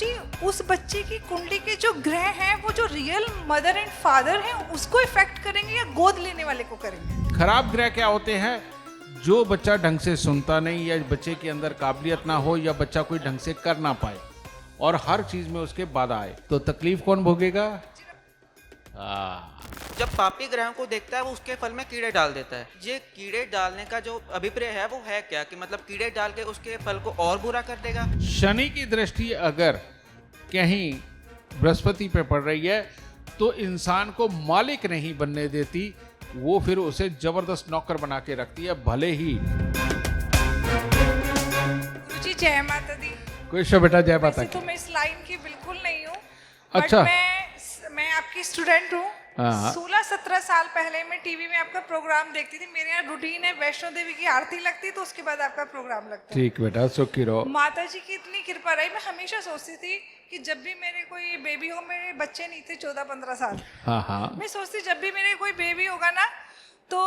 गुरुजी, उस बच्चे की कुंडली के जो ग्रह हैं वो जो रियल मदर एंड फादर हैं उसको इफेक्ट करेंगे या गोद लेने वाले को करेंगे? खराब ग्रह क्या होते हैं? जो बच्चा ढंग से सुनता नहीं, या बच्चे के अंदर काबिलियत ना हो, या बच्चा कोई ढंग से कर ना पाए और हर चीज में उसके बाधा आए, तो तकलीफ कौन भोगेगा? जब पापी ग्रहों को देखता है वो उसके फल में कीड़े डाल देता है। ये कीड़े डालने का जो अभिप्राय है वो है क्या, कि मतलब कीड़े डाल के उसके फल को और बुरा कर देगा? शनि की दृष्टि अगर कहीं बृहस्पति पे पड़ रही है तो इंसान को मालिक नहीं बनने देती, वो फिर उसे जबरदस्त नौकर बना के रखती है, भले ही। गुरुजी जय माता दी। कुछ बेटा जय माता वैसे तो मैं इस लाइन की बिल्कुल नहीं हूँ, अच्छा। मैं आपकी स्टूडेंट हूँ। 16-17 साल पहले मैं टीवी में आपका प्रोग्राम देखती थी। मेरे यहाँ रूटीन है, वैष्णो देवी की आरती लगती तो उसके बाद आपका प्रोग्राम लगता। ठीक बेटा, सुखी रहो। माता जी की इतनी कृपा रही, मैं हमेशा सोचती थी कि जब भी मेरे कोई बेबी हो, मेरे बच्चे नहीं थे 14-15 साल, हाँ। मैं सोचती जब भी मेरे कोई बेबी होगा ना तो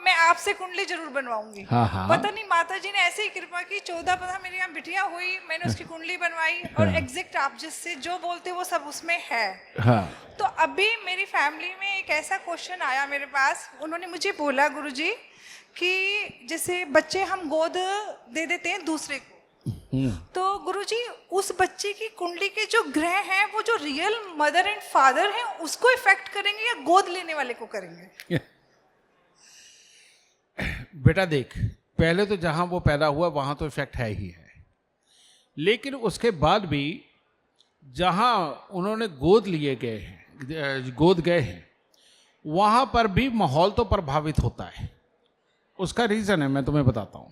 मैं आपसे कुंडली जरूर बनवाऊंगी। हाँ। पता नहीं माता जी ने ऐसे ही कृपा की, 14-15 मेरे यहाँ बिटिया हुई, मैंने उसकी कुंडली बनवाई और एग्जैक्ट आप जिससे जो बोलते वो सब उसमें है। हाँ। तो अभी मेरी फैमिली में एक ऐसा क्वेश्चन आया मेरे पास, उन्होंने मुझे बोला गुरुजी कि जैसे बच्चे हम गोद दे देते हैं दूसरे को, तो गुरुजी उस बच्चे की कुंडली के जो ग्रह हैं वो जो रियल मदर एंड फादर हैं उसको इफेक्ट करेंगे या गोद लेने वाले को करेंगे? बेटा देख, पहले तो जहां वो पैदा हुआ वहां तो इफेक्ट है ही है, लेकिन उसके बाद भी जहां उन्होंने गोद गए हैं वहां पर भी माहौल तो प्रभावित होता है। उसका रीजन है, मैं तुम्हें बताता हूं।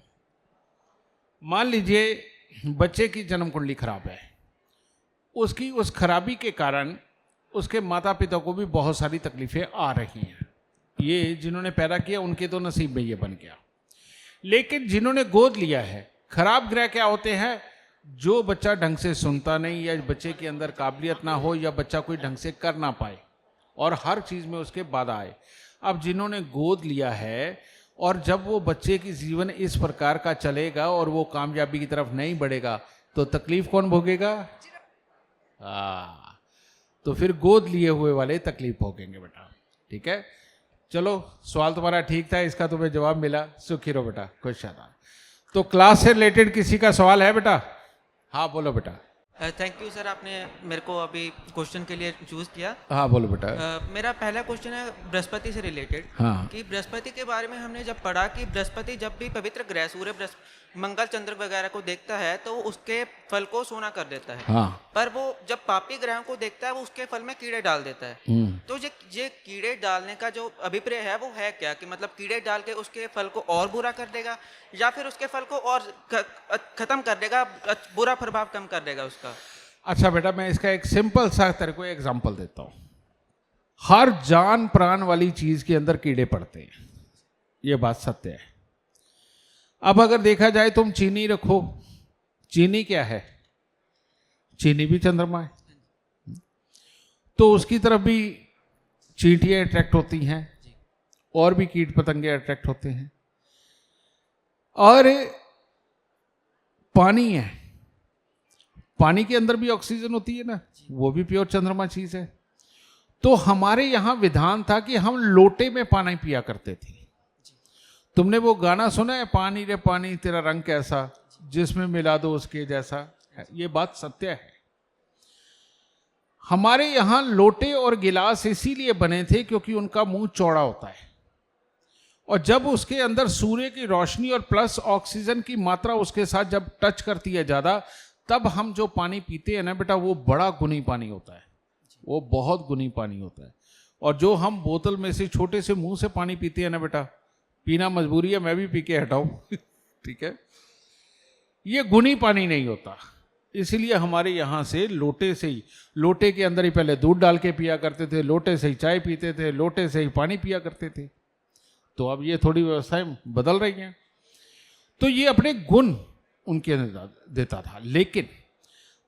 मान लीजिए बच्चे की जन्म कुंडली खराब है, उसकी उस खराबी के कारण उसके माता पिता को भी बहुत सारी तकलीफें आ रही हैं। ये जिन्होंने पैदा किया उनके तो नसीब में ये बन गया, लेकिन जिन्होंने गोद लिया है, खराब ग्रह क्या होते हैं? जो बच्चा ढंग से सुनता नहीं, या बच्चे के अंदर काबिलियत ना हो, या बच्चा कोई ढंग से कर ना पाए और हर चीज में उसके बाधा आए। अब जिन्होंने गोद लिया है और जब वो बच्चे की जीवन इस प्रकार का चलेगा और वो कामयाबी की तरफ नहीं बढ़ेगा, तो तकलीफ कौन भोगेगा? तो फिर गोद लिए हुए वाले तकलीफ भोगेंगे बेटा। ठीक है, चलो सवाल तुम्हारा ठीक था, इसका तुम्हें जवाब मिला, सुखी रहो बेटा, खुश रहना। तो क्लास से रिलेटेड किसी का सवाल है बेटा? हाँ बोलो बेटा। थैंक यू सर, आपने मेरे को अभी क्वेश्चन के लिए चूज किया। हाँ बोलो बेटा। मेरा पहला क्वेश्चन है बृहस्पति से रिलेटेड। हाँ। कि बृहस्पति के बारे में हमने जब पढ़ा कि बृहस्पति जब भी पवित्र ग्रह सूर्य, मंगल, चंद्र वगैरह को देखता है तो उसके फल को सोना कर देता है। हाँ। पर वो जब पापी ग्रहों को देखता है वो उसके फल में कीड़े डाल देता है। तो ये कीड़े डालने का जो अभिप्राय है वो है क्या, कि मतलब कीड़े डाल के उसके फल को और बुरा कर देगा या फिर उसके फल को और खत्म कर देगा, बुरा प्रभाव कम कर देगा उसका? अच्छा बेटा, मैं इसका एक सिंपल सा तेरे को एग्जांपल देता हूँ। हर जान प्राण वाली चीज के अंदर कीड़े पड़ते हैं, ये बात सत्य है। अब अगर देखा जाए, तुम चीनी रखो, चीनी क्या है? चीनी भी चंद्रमा है, तो उसकी तरफ भी चींटियां अट्रैक्ट होती हैं और भी कीट पतंगे अट्रैक्ट होते हैं। और पानी है, पानी के अंदर भी ऑक्सीजन होती है ना, वो भी प्योर चंद्रमा चीज है। तो हमारे यहां विधान था कि हम लोटे में पानी पिया करते थे। तुमने वो गाना सुना है, पानी रे पानी तेरा रंग कैसा, जिसमें मिला दो उसके जैसा? ये बात सत्य है। हमारे यहां लोटे और गिलास इसीलिए बने थे क्योंकि उनका मुंह चौड़ा होता है, और जब उसके अंदर सूर्य की रोशनी और प्लस ऑक्सीजन की मात्रा उसके साथ जब टच करती है ज्यादा, तब हम जो पानी पीते हैं ना बेटा, वो बड़ा गुनी पानी होता है, वो बहुत गुनी पानी होता है। और जो हम बोतल में से छोटे से मुंह से पानी पीते हैं ना बेटा, पीना मजबूरी है, मैं भी पी के हटाऊं ठीक है, ये गुनी पानी नहीं होता। इसलिए हमारे यहाँ से लोटे से ही, लोटे के अंदर ही पहले दूध डाल के पिया करते थे, लोटे से ही चाय पीते थे, लोटे से ही पानी पिया करते थे। तो अब ये थोड़ी व्यवस्थाएं बदल रही हैं, तो ये अपने गुण उनके अंदर देता था। लेकिन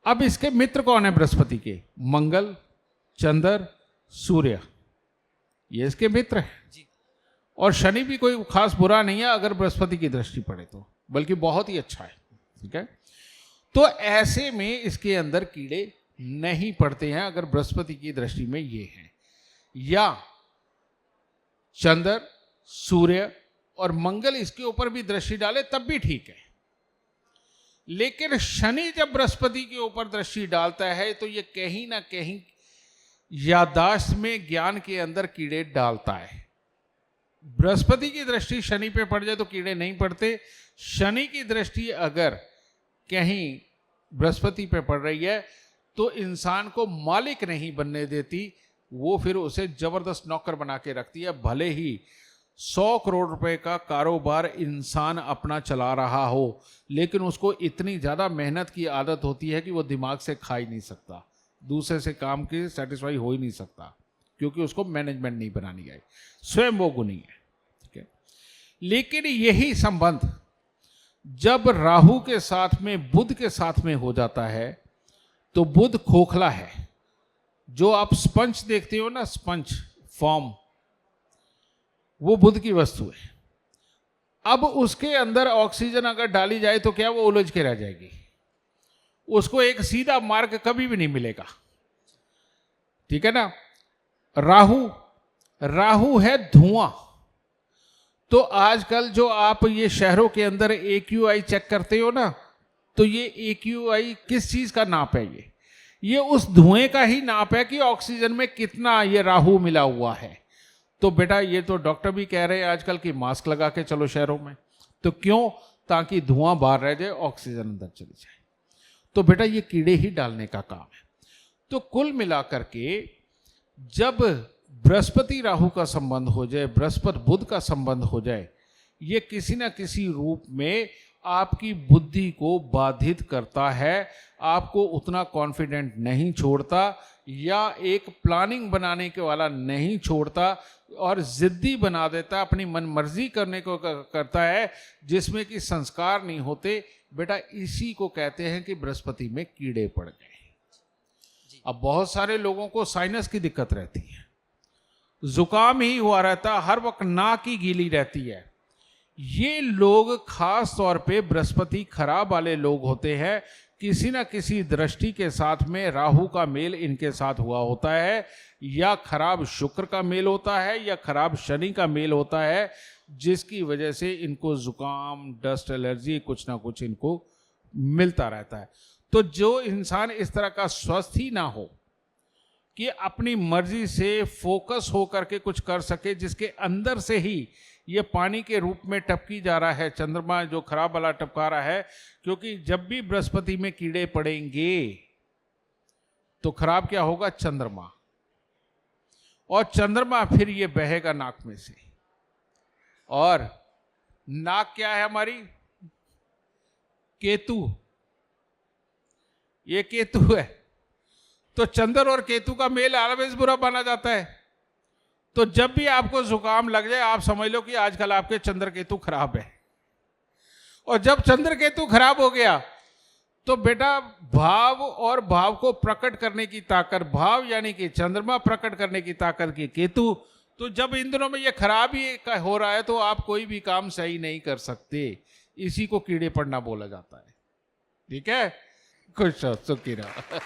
अब इसके मित्र कौन है बृहस्पति के? मंगल, चंद्र, सूर्य, ये इसके मित्र है। और शनि भी कोई खास बुरा नहीं है अगर बृहस्पति की दृष्टि पड़े तो, बल्कि बहुत ही अच्छा है। ठीक है, तो ऐसे में इसके अंदर कीड़े नहीं पड़ते हैं अगर बृहस्पति की दृष्टि में ये है, या चंद्र, सूर्य और मंगल इसके ऊपर भी दृष्टि डाले तब भी ठीक है। लेकिन शनि जब बृहस्पति के ऊपर दृष्टि डालता है तो ये कहीं ना कहीं याददाश्त में, ज्ञान के अंदर कीड़े डालता है। बृहस्पति की दृष्टि शनि पे पड़ जाए तो कीड़े नहीं पड़ते। शनि की दृष्टि अगर कहीं बृहस्पति पे पड़ रही है तो इंसान को मालिक नहीं बनने देती, वो फिर उसे जबरदस्त नौकर बना के रखती है। भले ही 100 करोड़ रुपए का कारोबार इंसान अपना चला रहा हो, लेकिन उसको इतनी ज़्यादा मेहनत की आदत होती है कि वो दिमाग से खा ही नहीं सकता, दूसरे से काम की सेटिस्फाई हो ही नहीं सकता, क्योंकि उसको मैनेजमेंट नहीं बनानी आई, स्वयं वो गुणी है। ठीक है, लेकिन यही संबंध जब राहु के साथ में, बुध के साथ में हो जाता है तो बुध खोखला है। जो आप स्पंज देखते हो ना, स्पंज फॉर्म, वो बुध की वस्तु है। अब उसके अंदर ऑक्सीजन अगर डाली जाए तो क्या वो उलझ के रह जाएगी, उसको एक सीधा मार्ग कभी भी नहीं मिलेगा। ठीक है ना। राहु है धुआं। तो आजकल जो आप ये शहरों के अंदर AQI चेक करते हो ना, तो ये AQI किस चीज का नाप है? ये उस धुएं का ही नाप है कि ऑक्सीजन में कितना ये राहु मिला हुआ है। तो बेटा ये तो डॉक्टर भी कह रहे हैं आजकल कि मास्क लगा के चलो शहरों में। तो क्यों? ताकि धुआं बाहर रह जाए, ऑक्सीजन अंदर चली जाए। तो बेटा ये कीड़े ही डालने का काम है। तो कुल मिलाकर के जब बृहस्पति राहु का संबंध हो जाए, बृहस्पति बुध का संबंध हो जाए, ये किसी ना किसी रूप में आपकी बुद्धि को बाधित करता है, आपको उतना कॉन्फिडेंट नहीं छोड़ता, या एक प्लानिंग बनाने के वाला नहीं छोड़ता और जिद्दी बना देता, अपनी मनमर्जी करने को करता है, जिसमें कि संस्कार नहीं होते। बेटा इसी को कहते हैं कि बृहस्पति में कीड़े पड़ गए। अब बहुत सारे लोगों को साइनस की दिक्कत रहती है, जुकाम ही हुआ रहता, हर वक्त नाक ही गीली रहती है। ये लोग खास तौर पे बृहस्पति खराब वाले लोग होते हैं। किसी ना किसी दृष्टि के साथ में राहु का मेल इनके साथ हुआ होता है, या खराब शुक्र का मेल होता है, या खराब शनि का मेल होता है, जिसकी वजह से इनको जुकाम, डस्ट एलर्जी कुछ ना कुछ इनको मिलता रहता है। तो जो इंसान इस तरह का स्वस्थ ही ना हो कि अपनी मर्जी से फोकस हो करके कुछ कर सके, जिसके अंदर से ही ये पानी के रूप में टपकी जा रहा है, चंद्रमा जो खराब वाला टपका रहा है, क्योंकि जब भी बृहस्पति में कीड़े पड़ेंगे तो खराब क्या होगा? चंद्रमा। और चंद्रमा फिर ये बहेगा नाक में से। और नाक क्या है हमारी? केतु। ये केतु है। तो चंद्र और केतु का मेल ऑलवेज बुरा माना जाता है। तो जब भी आपको जुकाम लग जाए, आप समझ लो कि आजकल आपके चंद्र केतु खराब है। और जब चंद्र केतु खराब हो गया तो बेटा भाव और भाव को प्रकट करने की ताकत, भाव यानी कि चंद्रमा, प्रकट करने की ताकत की केतु। तो जब इन दिनों में ये खराब ही हो रहा है तो आप कोई भी काम सही नहीं कर सकते। इसी को कीड़े पड़ना बोला जाता है। ठीक है, खुश हो, सुखी रहो।